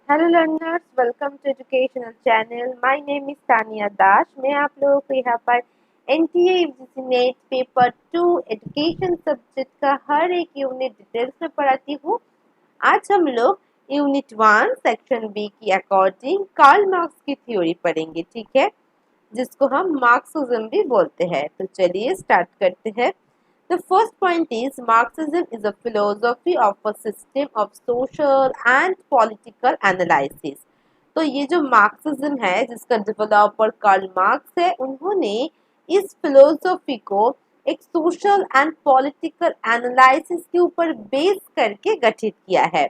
Hello learners, welcome to educational channel. My name is Tania Das. मैं आप लोगों को यहाँ पर NTA UGC NET paper 2 education subject का हर एक यूनिट डिटेल्स में पढ़ाती हूँ। आज हम लोग यूनिट 1 सेक्शन बी की अकॉर्डिंग कार्ल मार्क्स की थ्योरी पढ़ेंगे, ठीक है, जिसको हम मार्क्सिज्म भी बोलते हैं। तो चलिए स्टार्ट करते हैं। The first point is Marxism is a philosophy of a system of social and political analysis. तो ये जो मार्क्सिज्म है जिसका डेवलपर कार्ल मार्क्स है, उन्होंने इस फिलोसॉफी को एक सोशल एंड पॉलिटिकल एनालिसिस के ऊपर बेस करके गठित किया है।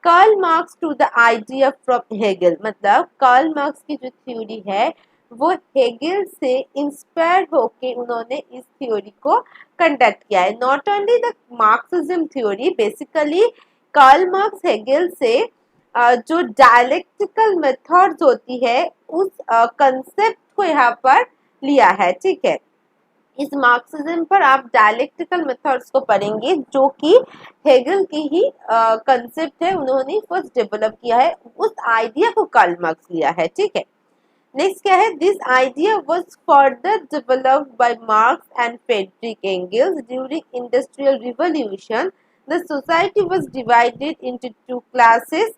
Karl Marx to the idea from Hegel, मतलब कार्ल मार्क्स की जो थ्योरी है वो हेगल से इंस्पायर होके उन्होंने इस थ्योरी को कंडक्ट किया है। Not only the Marxism theory, basically Karl Marx Hegel से जो डायलेक्टिकल मेथड्स होती है उस कंसेप्ट को यहाँ पर लिया है, ठीक है। इस मार्क्सिज्म पर आप डायलेक्टिकल मेथड्स को पढ़ेंगे जो कि हेगल की ही कंसेप्ट है, उन्होंने फर्स्ट डेवलप किया है, उस आइडिया को कार्ल मार्क्स लिया है, ठीक है। नेक्स्ट क्या है, this idea was further developed by Marx and Friedrich Engels during industrial revolution. The society was divided into two classes,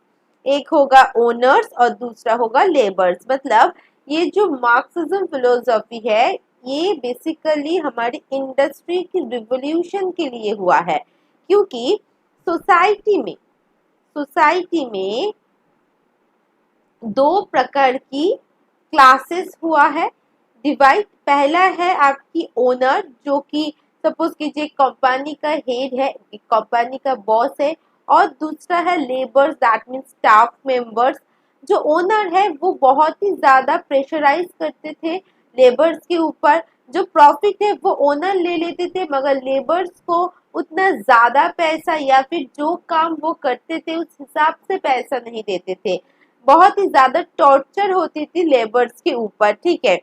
एक होगा ओनर्स और दूसरा होगा लेबर्स। मतलब ये जो मार्क्सिज्म फिलोसॉफी है ये बेसिकली हमारी इंडस्ट्री की रिवॉल्यूशन के लिए हुआ है, क्योंकि सोसाइटी में दो प्रकार की क्लासेस हुआ है डिवाइड। पहला है आपकी ओनर, जो कि सपोज कीजिए कंपनी का हेड है, कंपनी का बॉस है, और दूसरा है labours, that means staff members. जो ओनर है वो बहुत ही ज्यादा प्रेशराइज करते थे लेबर्स के ऊपर, जो प्रॉफिट है वो ओनर ले लेते थे, मगर लेबर्स को उतना ज्यादा पैसा या फिर जो काम वो करते थे उस हिसाब से पैसा नहीं देते थे। बहुत ही ज्यादा टॉर्चर होती थी लेबर्स के ऊपर, ठीक है।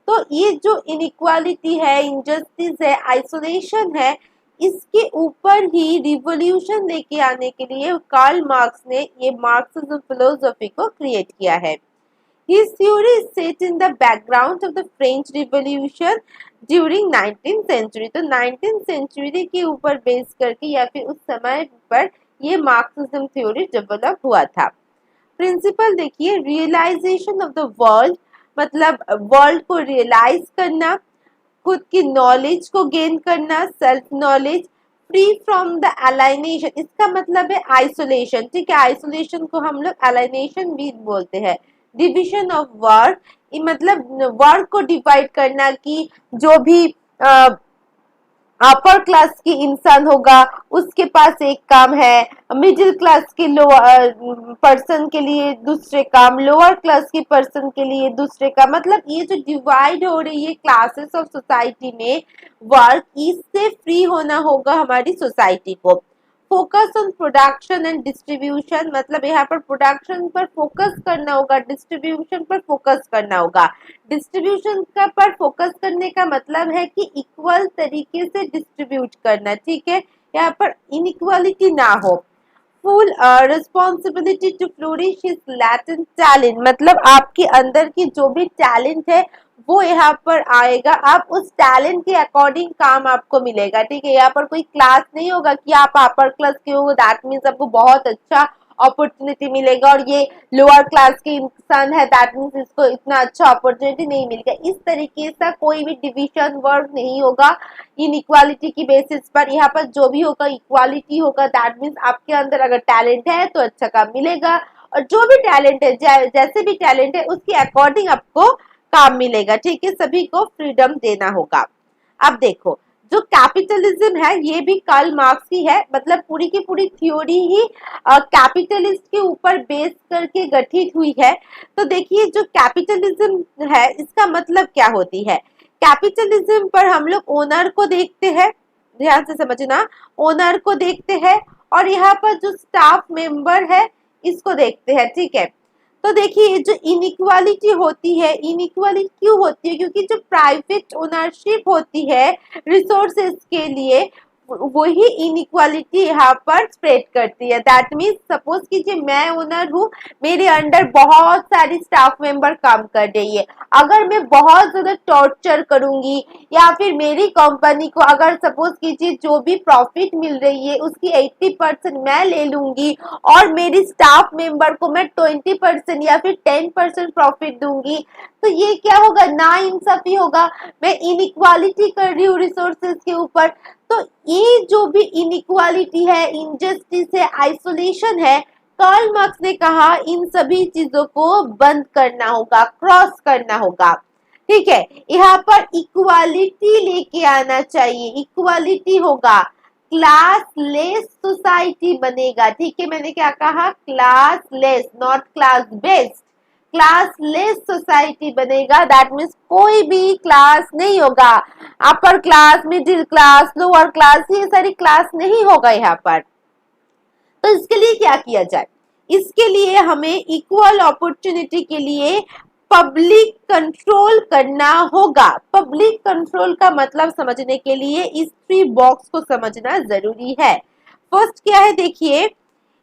तो ये जो इनइक्वालिटी है, इनजस्टिस है, आइसोलेशन है, इसके ऊपर ही रिवॉल्यूशन लेके आने के लिए कार्ल मार्क्स ने ये मार्क्सिज्म फिलोसॉफी को क्रिएट किया है। His theory is set in the background of the French Revolution during 19th century। तो 19th century के ऊपर बेस करके या फिर उस समय पर ये मार्क्सिज्म थ्योरी डेवलप हुआ था। प्रिंसिपल देखिए, रियलाइजेशन ऑफ द वर्ल्ड, मतलब वर्ल्ड को रियलाइज करना, खुद की नॉलेज को गेन करना, self knowledge, free from the alienation, इसका मतलब है आइसोलेशन, ठीक है। आइसोलेशन को हम लोग अलाइनेशन भी बोलते हैं। डिविजन ऑफ वर्क, मतलब वर्क को डिवाइड करना कि जो भी अपर क्लास की इंसान होगा उसके पास एक काम है, मिडिल क्लास के लोअर पर्सन के लिए दूसरे काम, लोअर क्लास की पर्सन के लिए दूसरे काम। मतलब ये जो डिवाइड हो रही है क्लासेस ऑफ सोसाइटी में वर्क, इससे फ्री होना होगा हमारी सोसाइटी को। Focus on production and distribution, मतलब यहाँ पर प्रोडक्शन पर फोकस करना होगा, डिस्ट्रीब्यूशन पर फोकस करना होगा। डिस्ट्रीब्यूशन का पर फोकस करने का मतलब है कि इक्वल तरीके से डिस्ट्रीब्यूट करना, ठीक है, यहाँ पर इनइक्वालिटी ना हो। Full responsibility to flourish his latent talent, मतलब आपके अंदर की जो भी टैलेंट है वो यहाँ पर आएगा, आप उस टैलेंट के अकॉर्डिंग काम आपको मिलेगा, ठीक है। यहाँ पर कोई क्लास नहीं होगा कि आप अपर क्लास के हो, दैट मीन्स आपको बहुत अच्छा अपॉर्चुनिटी मिलेगा, और ये लोअर क्लास के इंसान है दैट मीन्स इसको इतना अच्छा अपॉर्चुनिटी नहीं मिलेगा। इस तरीके से कोई भी डिविजन वर्क नहीं होगा इनइक्वालिटी की बेसिस पर। यहाँ पर जो भी होगा इक्वालिटी होगा, दैट मीन्स आपके अंदर अगर टैलेंट है तो अच्छा काम मिलेगा, और जो भी टैलेंट है, जैसे भी टैलेंट है उसके अकॉर्डिंग आपको काम मिलेगा, ठीक है। सभी को फ्रीडम देना होगा। अब देखो, जो कैपिटलिज्म है ये भी कार्ल मार्क्स की है, मतलब पूरी की पूरी थ्योरी ही कैपिटलिस्ट के ऊपर बेस करके गठित हुई है। तो देखिए, जो कैपिटलिज्म है इसका मतलब क्या होती है। कैपिटलिज्म पर हम लोग ओनर को देखते हैं, ध्यान से समझना, ओनर को देखते हैं, और यहाँ पर जो स्टाफ मेंबर है इसको देखते हैं, ठीक है। तो देखिए, जो इनइक्वालिटी होती है, इनइक्वालिटी क्यों होती है, क्योंकि जो प्राइवेट ओनरशिप होती है रिसोर्सेज के लिए वही इनइक्वालिटी यहाँ पर स्प्रेड करती है। दैट मीन्स सपोज कीजिए मैं ओनर हूँ, मेरे अंडर बहुत सारी स्टाफ मेंबर काम कर रही है, अगर मैं बहुत ज्यादा टॉर्चर करूंगी या फिर मेरी कंपनी को अगर सपोज कीजिए जो भी प्रॉफिट मिल रही है उसकी 80% मैं ले लूंगी और मेरी स्टाफ मेंबर को मैं 20% या फिर 10% प्रॉफिट दूंगी, तो ये क्या होगा, ना इंसाफी होगा, मैं इनइक्वालिटी कर रही हूँ रिसोर्सेज के ऊपर। तो ये जो भी इनइक्वालिटी है, इनजस्टिस है, आइसोलेशन है, कार्ल मार्क्स ने कहा इन सभी चीजों को बंद करना होगा, क्रॉस करना होगा। ठीक है, यहाँ पर इक्वालिटी लेके आना चाहिए, इक्वालिटी होगा, क्लास लेस सोसाइटी बनेगा। ठीक है, मैंने क्या कहा, class less, not class based, class less society बनेगा। दैट मीन्स कोई भी क्लास नहीं होगा, upper class, middle class, lower class, ये सारी क्लास नहीं होगा यहाँ पर। तो इसके लिए क्या किया जाए, इसके लिए हमें इक्वल अपॉर्चुनिटी के लिए पब्लिक कंट्रोल करना होगा। पब्लिक कंट्रोल का मतलब समझने के लिए इस 3 बॉक्स को समझना जरूरी है। फर्स्ट क्या है, देखिए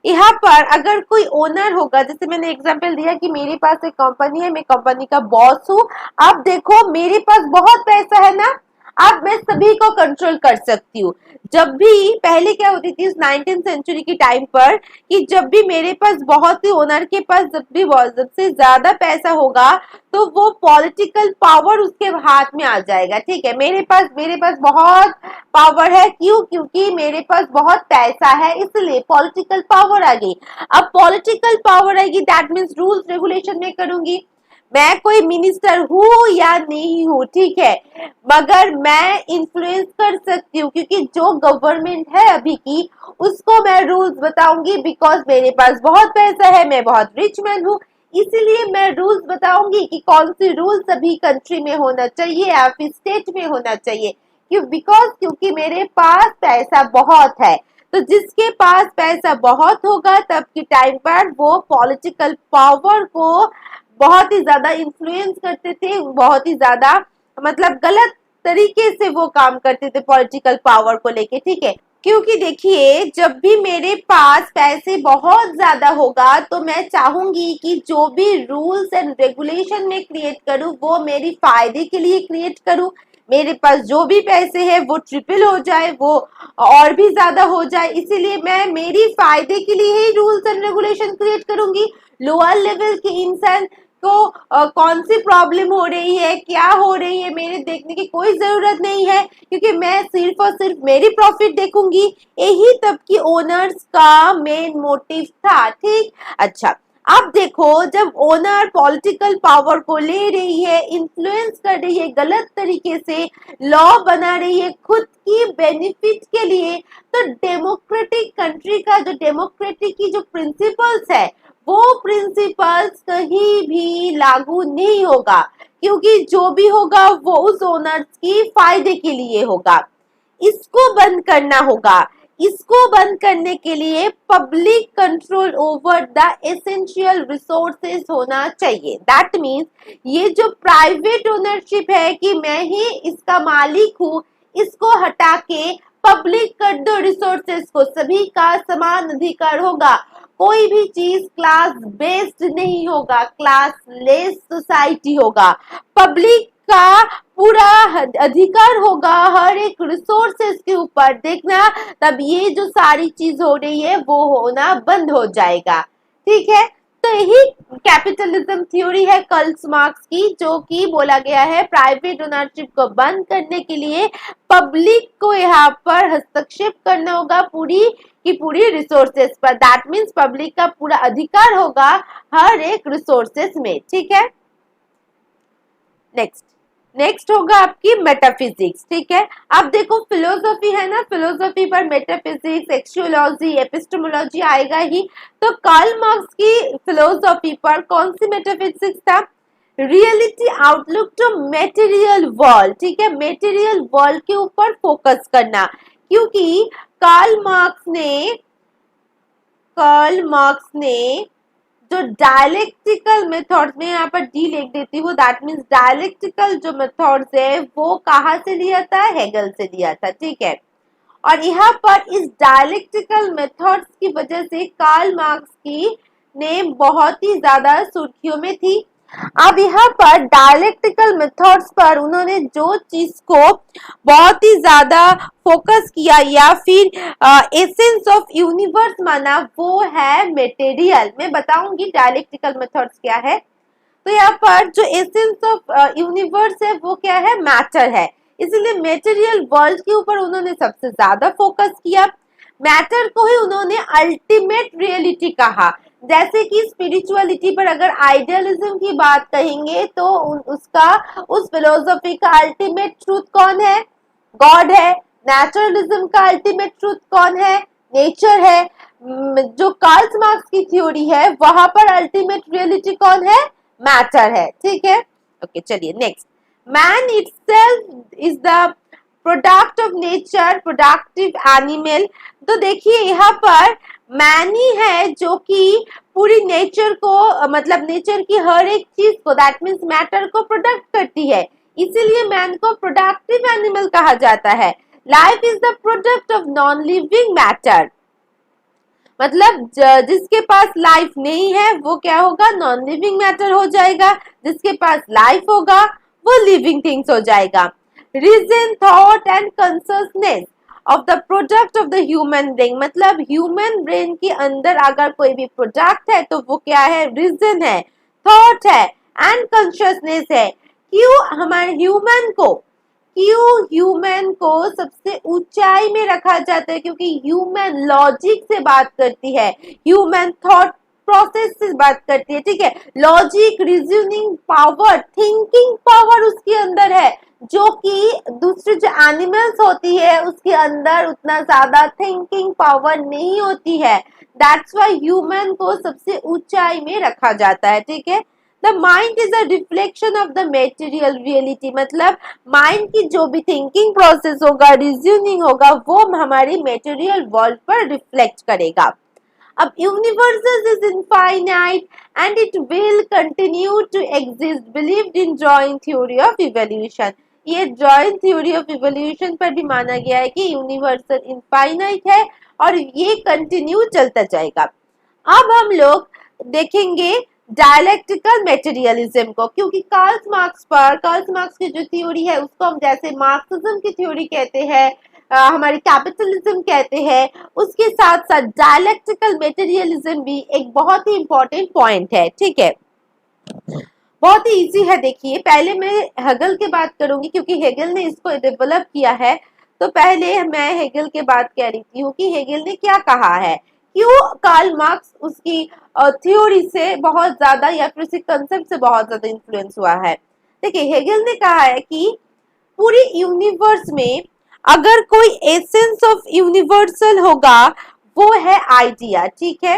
यहाँ पर अगर कोई ओनर होगा, जैसे मैंने एग्जांपल दिया कि मेरे पास एक कंपनी है, मैं कंपनी का बॉस हूँ। अब देखो मेरे पास बहुत पैसा है ना, अब मैं सभी को कंट्रोल कर सकती हूँ। जब भी पहले क्या होती थी 19th सेंचुरी की टाइम पर, कि जब भी मेरे पास बहुत ही ओनर के पास जब से ज्यादा पैसा होगा तो वो पॉलिटिकल पावर उसके हाथ में आ जाएगा। ठीक है, मेरे पास बहुत पावर है, क्यों, क्योंकि मेरे पास बहुत पैसा है, इसलिए पॉलिटिकल पावर आ गई। अब पॉलिटिकल पावर आएगी, दैट मीन्स रूल्स रेगुलेशन में करूंगी। मैं कोई मिनिस्टर हूँ या नहीं हूँ, ठीक है, मगर मैं इन्फ्लुएंस कर सकती हूँ, क्योंकि जो गवर्नमेंट है अभी की उसको मैं रूल्स बताऊंगी, बिकॉज मेरे पास बहुत पैसा है, मैं बहुत रिच मैन हूँ, इसीलिए मैं रूल्स बताऊंगी कि कौन सी रूल सभी कंट्री में होना चाहिए या फिर स्टेट में होना चाहिए, क्यों, बिकॉज क्योंकि मेरे पास पैसा बहुत है। तो जिसके पास पैसा बहुत होगा तब के टाइम पर वो पॉलिटिकल पावर को बहुत ही ज्यादा इन्फ्लुएंस करते थे, बहुत ही ज्यादा मतलब गलत तरीके से वो काम करते थे पॉलिटिकल पावर को लेके। ठीक है, क्योंकि देखिए जब भी मेरे पास पैसे बहुत ज्यादा होगा तो मैं चाहूंगी कि जो भी रूल्स एंड रेगुलेशन में क्रिएट करूं वो मेरी फायदे के लिए क्रिएट करूं। मेरे पास जो भी पैसे है वो ट्रिपल हो जाए, वो और भी ज्यादा हो जाए, इसीलिए मैं मेरी फायदे के लिए ही रूल्स एंड रेगुलेशन क्रिएट करूंगी। लोअर लेवल के इंसान को कौन सी प्रॉब्लम हो रही है, क्या हो रही है, मेरे देखने की कोई जरूरत नहीं है, क्योंकि मैं सिर्फ और सिर्फ मेरी प्रॉफिट देखूंगी। यही तब की ओनर्स का मेन मोटिव था। ठीक, अच्छा अब देखो जब ओनर पॉलिटिकल पावर को ले रही है, इन्फ्लुएंस कर रही है, गलत तरीके से लॉ बना रही है खुद की बेनिफिट के लिए, तो डेमोक्रेटिक कंट्री का जो डेमोक्रेटिक की जो प्रिंसिपल्स है वो प्रिंसिपल्स कहीं भी लागू नहीं होगा, क्योंकि जो भी होगा वो उस ओनर्स की फायदे के लिए होगा। इसको बंद करना होगा। इसको बंद करने के लिए public control over the essential resources होना चाहिए। दैट मीन्स ये जो प्राइवेट ओनरशिप है कि मैं ही इसका मालिक हूँ, इसको हटा के पब्लिक कर दो रिसोर्सेज को, सभी का समान अधिकार होगा। कोई भी चीज क्लास बेस्ड नहीं होगा, क्लास लेस सोसाइटी होगा। पब्लिक का पूरा अधिकार होगा हर एक रिसोर्सेस के ऊपर। देखना तब ये जो सारी चीज हो रही है वो होना बंद हो जाएगा। ठीक है, तो यही कैपिटलिज्म थ्योरी है कार्ल मार्क्स की, जो कि बोला गया है प्राइवेट ओनरशिप को बंद करने के लिए पब्लिक को यहाँ पर हस्तक्षेप करना होगा पूरी की पूरी रिसोर्सेस पर। दैट मीन्स पब्लिक का पूरा अधिकार होगा हर एक रिसोर्सेस में। ठीक है, नेक्स्ट होगा आपकी मेटाफिजिक्स। ठीक है, अब देखो फिलोसफी है ना, फिलोसफी पर मेटाफिजिक्स, एक्सियोलॉजी, एपिस्टेमोलॉजी आएगा ही। तो कार्ल मार्क्स की फिलोसफी पर कौन सी मेटाफिजिक्स था, reality outlook to material world. ठीक है, मेटेरियल वर्ल्ड के ऊपर फोकस करना, क्योंकि कार्ल मार्क्स ने जो डायलेक्टिकल मेथड्स में यहाँ पर डी लिख देती हूँ, दैट मीन्स डायलेक्टिकल जो मेथड्स है वो कहाँ से लिया था, हेगल से लिया था। ठीक है, और यहाँ पर इस डायलेक्टिकल मेथड्स की वजह से कार्ल मार्क्स की नेम बहुत ही ज्यादा सुर्खियों में थी। अब यहाँ पर डायलेक्टिकल मेथड्स पर उन्होंने जो चीज को बहुत ही ज्यादा फोकस किया या फिर एसेंस ऑफ यूनिवर्स माना वो है मटेरियल। मैं बताऊंगी डायलेक्टिकल मेथड्स क्या है। तो यहाँ पर जो एसेंस ऑफ यूनिवर्स है वो क्या है, मैटर है। इसीलिए मेटेरियल वर्ल्ड के ऊपर उन्होंने सबसे ज्यादा फोकस किया। मैटर को ही उन्होंने अल्टीमेट रियलिटी कहा। जैसे कि स्पिरिचुअलिटी पर अगर आइडियलिज्म की बात कहेंगे तो उसका उस फिलोसफी का अल्टीमेट ट्रूथ कौन है, गॉड है। नेचुरलिज्म का अल्टीमेट ट्रूथ कौन है, नेचर है। जो कार्ल मार्क्स की थ्योरी है वहां पर अल्टीमेट रियलिटी कौन है, मैटर है। ठीक है, ओके चलिए next. Man itself is the product of nature, productive animal. तो देखिए यहाँ पर मैन ही है जो कि पूरी नेचर को मतलब नेचर की हर एक चीज को, दैट मीन्स मैटर को प्रोडक्ट करती है। इसीलिए मैन को प्रोडक्टिव एनिमल कहा जाता है। Life is the product of non living matter. मतलब जिसके पास लाइफ नहीं है वो क्या होगा, नॉन लिविंग मैटर हो जाएगा। जिसके पास लाइफ होगा वो लिविंग थिंग्स हो जाएगा। Reason, thought and consciousness of the product of the human brain. मतलब ह्यूमन ब्रेन के अंदर अगर कोई भी प्रोडक्ट है तो वो क्या है, रीजन है, थॉट है एंड कॉन्शियसनेस है। क्यों हमारे ह्यूमन को सबसे ऊंचाई में रखा जाता है, क्योंकि ह्यूमन लॉजिक से बात करती है, ह्यूमन थॉट प्रोसेस से बात करती है। ठीक है, logic, reasoning power, thinking power उसके अंदर है, जो कि दूसरे जो एनिमल्स होती है उसके अंदर उतना ज्यादा थिंकिंग पावर नहीं होती है। दैट्स व्हाई ह्यूमन को सबसे ऊंचाई में रखा जाता है। ठीक है, the mind is a reflection of the material reality. मतलब माइंड की जो भी थिंकिंग प्रोसेस होगा, रीजनिंग होगा, वो हमारी मेटेरियल वर्ल्ड पर रिफ्लेक्ट करेगा। अब universe is infinite and it will continue to exist, believed in joint theory of evolution. ये जॉइंट थ्योरी ऑफ इवोल्यूशन पर भी माना गया है कि यूनिवर्स इनफाइनाइट है और ये कंटिन्यू चलता जाएगा। अब हम लोग देखेंगे डायलेक्टिकल मेटेरियलिज्म को, क्योंकि कार्ल मार्क्स की जो थ्योरी है उसको हम जैसे मार्क्सिज्म की थ्योरी कहते हैं, हमारी कैपिटलिज्म कहते हैं, उसके साथ साथ डायलेक्टिकल मेटेरियलिज्म भी एक बहुत ही इंपॉर्टेंट पॉइंट है। ठीक है, बहुत ही इजी है। देखिए पहले मैं हेगल की बात करूंगी क्योंकि हेगल ने इसको डेवलप किया है। तो पहले मैं हेगल के बात कह रही हूँ कि हेगल ने क्या कहा है, क्यों कार्ल मार्क्स उसकी थ्योरी से बहुत ज्यादा या फिर उसके कंसेप्ट से बहुत ज्यादा इन्फ्लुएंस हुआ है। देखिए हेगल ने कहा है कि पूरी यूनिवर्स में अगर कोई एसेंस ऑफ यूनिवर्सल होगा वो है आइडिया। ठीक है,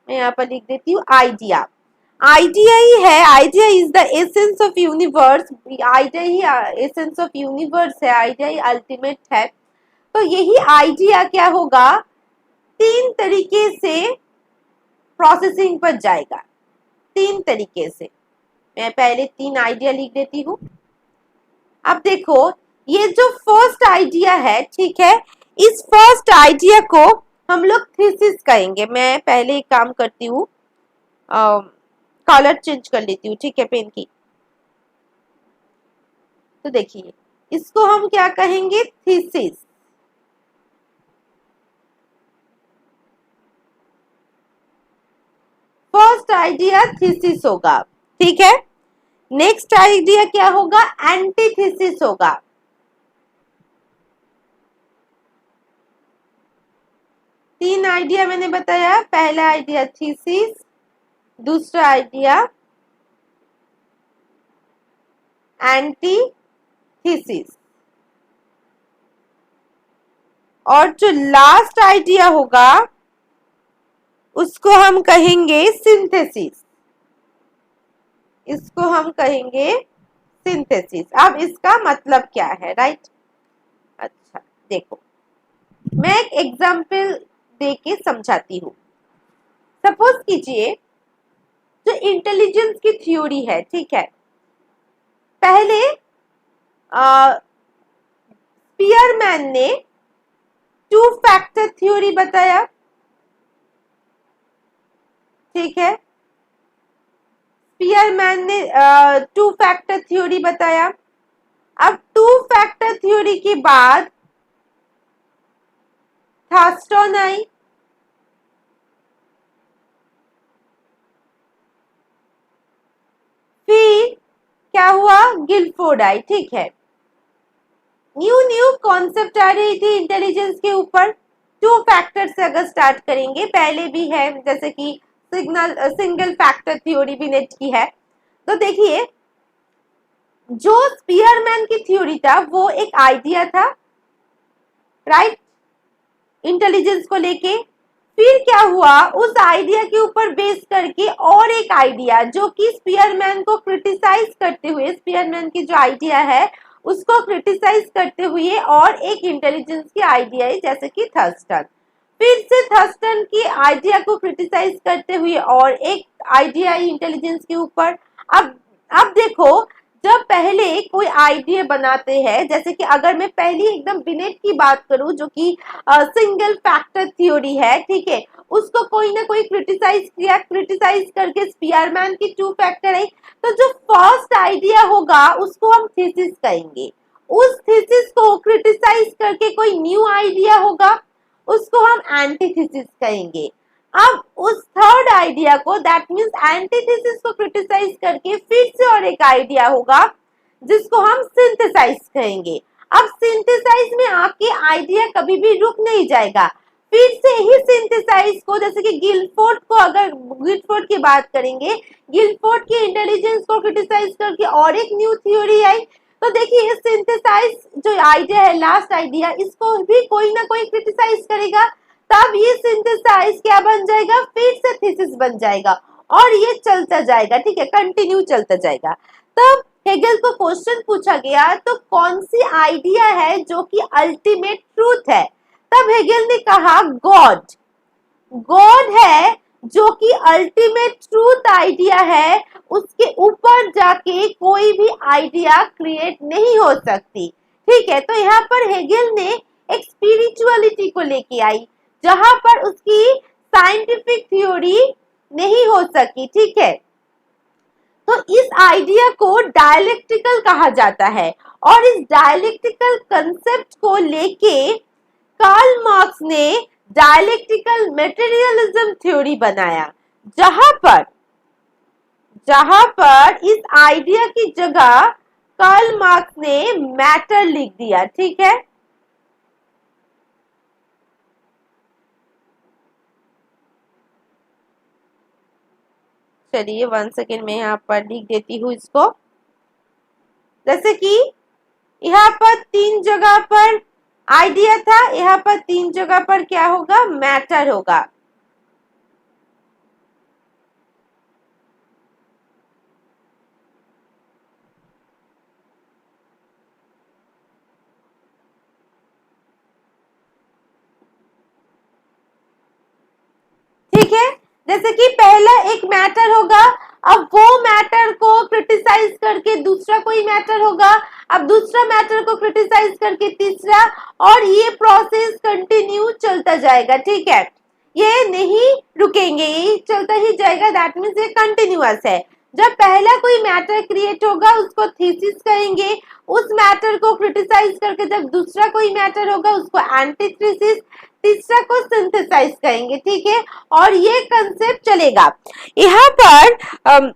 मैं यहाँ पर लिख देती हूँ आइडिया। आइडिया ही है, idea is the essence of universe. Idea he essence of universe है, आइडिया ही अल्टीमेट है। तो यही आइडिया क्या होगा, तीन तरीके से प्रोसेसिंग पर जाएगा। तीन तरीके से, मैं पहले तीन आइडिया लिख देती हूँ। अब देखो ये जो फर्स्ट आइडिया है, ठीक है, इस फर्स्ट आइडिया को हम लोग थीसिस कहेंगे। मैं पहले एक काम करती हूँ, कलर चेंज कर लेती हूँ। ठीक है, पेन की। तो देखिए इसको हम क्या कहेंगे, थीसिस। फर्स्ट आइडिया थीसिस होगा। ठीक है, नेक्स्ट आइडिया क्या होगा, एंटीथीसिस होगा। तीन आइडिया मैंने बताया, पहला आइडिया थीसिस, दूसरा आइडिया एंटीथीसिस, और जो लास्ट आइडिया होगा उसको हम कहेंगे सिंथेसिस। इसको हम कहेंगे सिंथेसिस। अब इसका मतलब क्या है, राइट। अच्छा देखो, मैं एक एग्जाम्पल देके समझाती हूँ। सपोज कीजिए जो इंटेलिजेंस की थ्योरी है, ठीक है, पहले स्पीयरमैन ने टू फैक्टर थ्योरी बताया, ठीक है, स्पीयरमैन ने टू फैक्टर थ्योरी बताया। अब टू फैक्टर थ्योरी के बाद थर्स्टन आई, फिर क्या हुआ, गिलफोर्ड आई, ठीक है। न्यू न्यू कॉन्सेप्ट आ रही थी इंटेलिजेंस के ऊपर। टू फैक्टर से अगर स्टार्ट करेंगे, पहले भी है जैसे कि सिंगल फैक्टर थ्योरी भी नेट की है। तो देखिए, जो स्पीयरमैन की थ्योरी था वो एक आइडिया था, राइट, इंटेलिजेंस को लेके। फिर क्या हुआ, उस आइडिया के ऊपर बेस करके और एक आइडिया जो कि स्पीयरमैन को क्रिटिसाइज करते हुए, स्पीयरमैन की जो आइडिया है उसको क्रिटिसाइज करते हुए और एक इंटेलिजेंस की आइडिया है जैसे कि थर्स्टन। फिर से थर्स्टन की आइडिया को क्रिटिसाइज करते हुए और एक आइडिया इंटेलिजेंस के ऊपर। अब देखो, जब पहले कोई आइडिया बनाते हैं, जैसे कि अगर मैं पहली एकदम बिनेट की बात करूं जो कि सिंगल फैक्टर थ्योरी है, ठीक है, उसको कोई ना कोई क्रिटिसाइज किया, क्रिटिसाइज करके स्पीयरमैन की टू फैक्टर आई। तो जो फर्स्ट आइडिया होगा उसको हम थीसिस कहेंगे, उस थीसिस को क्रिटिसाइज करके कोई न्यू आइडिया होगा उसको हम एंटीथीसिस कहेंगे। अब उस थर्ड आइडिया को, दैट मींस एंटीथेसिस को क्रिटिसाइज करके फिर से और एक आइडिया होगा जिसको हम सिंथेसाइज कहेंगे। अब सिंथेसाइज में आपके आइडिया कभी भी रुक नहीं जाएगा, फिर से ही सिंथेसाइज को, जैसे कि गिलफोर्ड को, अगर गिलफोर्ड की बात करेंगे, गिलफोर्ड की इंटेलिजेंस को क्रिटिसाइज करके और एक न्यू थ्योरी आई। तो देखिए, सिंथेसाइज जो आइडिया है, लास्ट आइडिया, इसको भी कोई ना कोई क्रिटिसाइज करेगा, तब ये सिंथेसाइज क्या बन जाएगा, फिर से थीसिस बन जाएगा और ये चलता जाएगा, ठीक है, कंटिन्यू चलता जाएगा। तब हेगल को क्वेश्चन पूछा गया, तो कौन सी आइडिया है जो कि अल्टीमेट ट्रूथ है? तब हेगल ने कहा गॉड, गॉड है जो कि अल्टीमेट ट्रूथ आइडिया है, उसके ऊपर जाके कोई भी आइडिया क्रिएट नहीं हो सकती, ठीक है। तो यहाँ पर हेगल ने एक स्पिरिचुअलिटी को लेके आई जहां पर उसकी साइंटिफिक थ्योरी नहीं हो सकी, ठीक है। तो इस आइडिया को डायलेक्टिकल कहा जाता है और इस डायलेक्टिकल कंसेप्ट को लेके कार्ल मार्क्स ने डायलेक्टिकल मटेरियलिज्म थ्योरी बनाया, जहां पर इस आइडिया की जगह कार्ल मार्क्स ने मैटर लिख दिया, ठीक है। चलिए 1 सेकेंड में यहाँ पर लिख देती हूँ इसको। जैसे कि यहाँ पर 3 जगह पर आइडिया था, यहाँ पर 3 जगह पर क्या होगा, मैटर होगा। ठीक है, जैसे कि पहला एक मैटर होगा, अब वो मैटर को क्रिटिसाइज करके दूसरा कोई मैटर होगा, अब दूसरा मैटर को क्रिटिसाइज करके तीसरा, और ये प्रोसेस कंटिन्यू चलता जाएगा, ठीक है, ये नहीं रुकेंगे, ये चलता ही जाएगा, दैट मीन्स ये कंटिन्यूअस है। जब पहला कोई मैटर क्रिएट होगा उसको थीसिस कहेंगे, उस मैटर को क्रिटिसाइज करके जब दूसरा कोई मैटर होगा उसको एंटीथेसिस, तीसरा को सिंथेसाइज कहेंगे, ठीक है, और ये कंसेप्ट चलेगा। यहाँ पर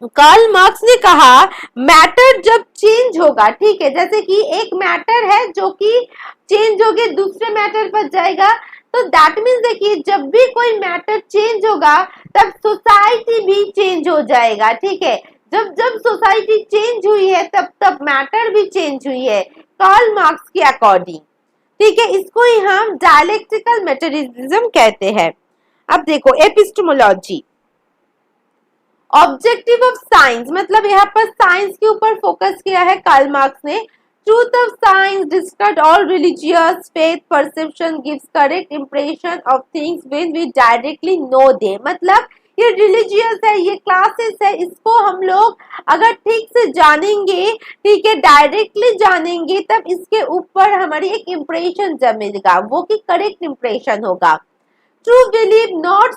कार्ल मार्क्स ने कहा मैटर जब चेंज होगा, ठीक है, जैसे कि एक मैटर है जो कि चेंज होके दूसरे मैटर पर जाएगा, तो दैट मीन्स देखिए जब भी कोई मैटर चेंज होगा तब सोसाइटी भी चेंज हो जाएगा, ठीक है, जब जब सोसाइटी चेंज हुई है तब तब मैटर भी चेंज हुई है कार्ल मार्क्स के अकॉर्डिंग, ठीक है, इसको ही हम डायलेक्टिकल मटेरियलिज्म कहते हैं। अब देखो एपिस्टेमोलॉजी, ऑब्जेक्टिव ऑफ साइंस, मतलब यहाँ पर साइंस के ऊपर फोकस किया है कार्ल मार्क्स ने। Truth of science discuss all religious faith perception gives correct impression of things when we directly know they, मतलब ये रिलीजियस है, ये क्लासेस है, इसको हम लोग अगर ठीक से जानेंगे, ठीक है, डायरेक्टली जानेंगे, तब इसके ऊपर हमारी एक इम्प्रेशन जमेगा, वो कि करेक्ट इम्प्रेशन होगा। True belief, not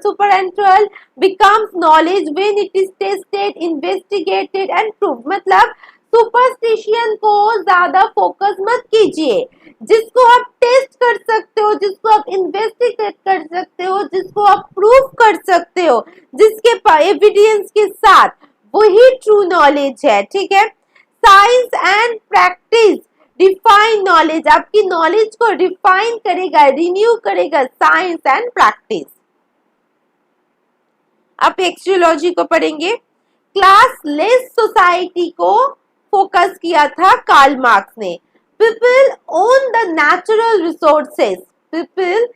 supernatural, becomes knowledge when it is tested, investigated and proved। मतलब सुपरस्टिशियन को ज्यादा फोकस मत कीजिए, जिसको आप टेस्ट कर सकते हो, जिसको आप इन्वेस्टिगेट कर सकते हो, जिसको आप प्रूव कर सकते हो, जिसके एविडेंस के साथ, वही ट्रू नॉलेज है। ठीक है, science and practice define knowledge, आपकी नॉलेज को डिफाइन करेगा, रिन्यू करेगा साइंस एंड प्रैक्टिस। आप एक्सियोलॉजी को पढ़ेंगे। क्लासलेस सोसाइटी को फोकस किया था कार्ल मार्क्स ने। People own the natural resources, people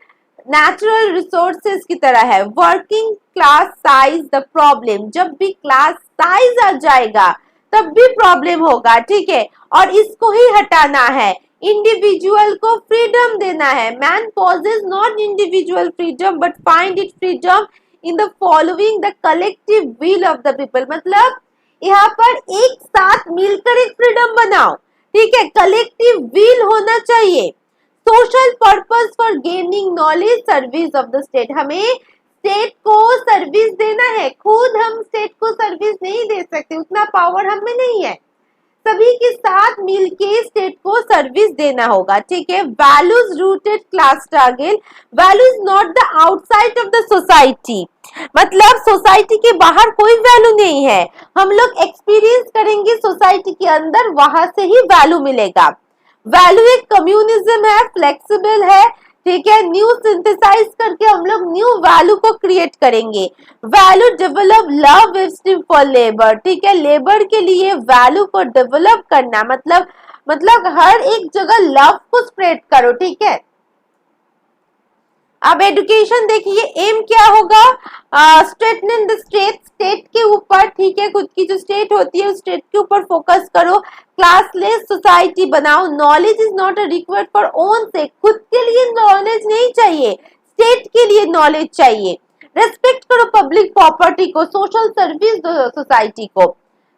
natural resources की तरह है। Working class size the problem, जब भी क्लास साइज आ जाएगा तब भी प्रॉब्लम होगा। ठीक है, और इसको ही हटाना है। इंडिविजुअल को फ्रीडम देना है। Man possesses not individual freedom but find it freedom in the following the collective will of the people. मतलब यहाँ पर एक साथ मिलकर एक फ्रीडम बनाओ। ठीक है, कलेक्टिव विल होना चाहिए। Social purpose for gaining knowledge, service of the state, हमें स्टेट को सर्विस देना है। खुद हम स्टेट को सर्विस नहीं दे सकते, उतना पावर हम में नहीं है। सभी के साथ मिलके स्टेट को सर्विस देना होगा। ठीक है, values rooted class struggle, values not the outside of the society, मतलब सोसाइटी के बाहर कोई वैल्यू नहीं है। हम लोग एक्सपीरियंस करेंगे सोसाइटी के अंदर, वहां से ही वैल्यू मिलेगा। वैल्यू एक कम्युनिज्म है, फ्लेक्सिबल है। ठीक है, न्यू सिंथेसाइज करके हम लोग न्यू वैल्यू को क्रिएट करेंगे। Value develop love esteem for labour. ठीक है, लेबर के लिए वैल्यू को डेवलप करना, मतलब हर एक जगह लव को स्प्रेड करो। ठीक है, अब एजुकेशन देखिए, एम क्या होगा, स्ट्रेटन द स्टेट, स्टेट के ऊपर। ठीक है, खुद की जो स्टेट होती है उस स्टेट के ऊपर फोकस करो। क्लासलेस सोसाइटी बनाओ। Knowledge is not a required for own से, खुद के लिए नॉलेज नहीं चाहिए, स्टेट के लिए नॉलेज चाहिए। रेस्पेक्ट करो पब्लिक प्रॉपर्टी को, सोशल सर्विस दो सोसाइटी को।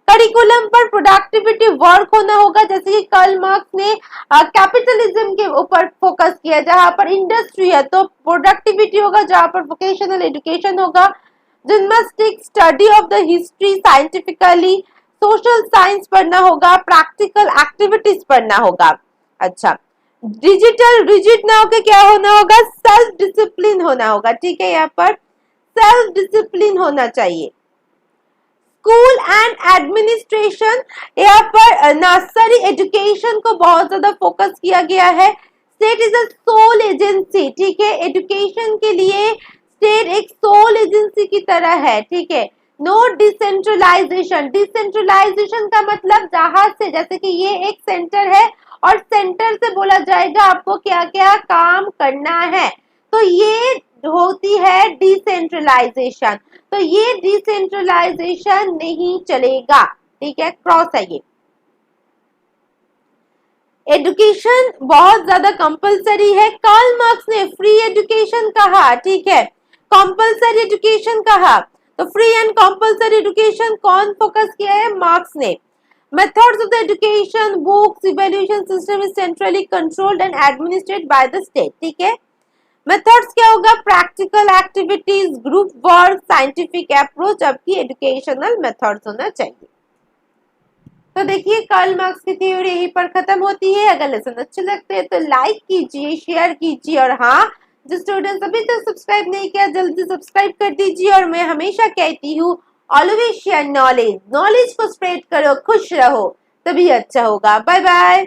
करिकुलम पर प्रोडक्टिविटी वर्क होना होगा, जैसे कि कार्ल मार्क्स ने कैपिटलिज्म के ऊपर फोकस किया। जहां पर इंडस्ट्री है तो प्रोडक्टिविटी होगा, जहां पर वोकेशनल एजुकेशन होगा। Gymnastic study of the history scientifically, social science पढ़ना होगा, प्रैक्टिकल एक्टिविटीज पढ़ना होगा। अच्छा, डिजिटल रिजिड ना होकर क्या होना होगा, सेल्फ डिसिप्लिन होना होगा। ठीक है, यहाँ पर सेल्फ डिसिप्लिन होना चाहिए। स्कूल एंड एडमिनिस्ट्रेशन, यहाँ पर नर्सरी एजुकेशन को बहुत ज्यादा फोकस किया गया है। State is a sole agency. ठीक है, एजुकेशन के लिए स्टेट एक सोल एजेंसी की तरह है। ठीक है, नो डिसेंट्रलाइजेशन, डिसेंट्रलाइजेशन का मतलब जहां से, जैसे कि ये एक सेंटर है और सेंटर से बोला जाएगा आपको क्या क्या काम करना है, तो ये होती है डिसेंट्रलाइजेशन। तो ये डिसेंट्रलाइजेशन नहीं चलेगा। ठीक है, क्रॉस है ये। एजुकेशन बहुत ज्यादा कंपलसरी है। कार्ल मार्क्स ने फ्री एजुकेशन कहा। ठीक है, कंपलसरी एजुकेशन कहा। तो फ्री एंड कंपलसरी एजुकेशन कौन फोकस किया है, मार्क्स ने। Methods of the education, books, evaluation system is centrally controlled and administrated by the state. ठीक है, मेथड्स क्या होगा, practical activities, group work, scientific approach, आपकी एजुकेशनल मेथड्स होना चाहिए। तो देखिए, कार्ल मार्क्स की थ्योरी यहीं पर खत्म होती है। अगर लेसन अच्छे लगते हैं तो लाइक कीजिए, शेयर कीजिए, और हाँ, जो स्टूडेंट्स अभी तक सब्सक्राइब नहीं किया जल्दी सब्सक्राइब कर दीजिए। और मैं हमेशा कहती हूँ, ऑलवेज शेयर नॉलेज, नॉलेज को स्प्रेड करो, खुश रहो, तभी अच्छा होगा। Bye bye.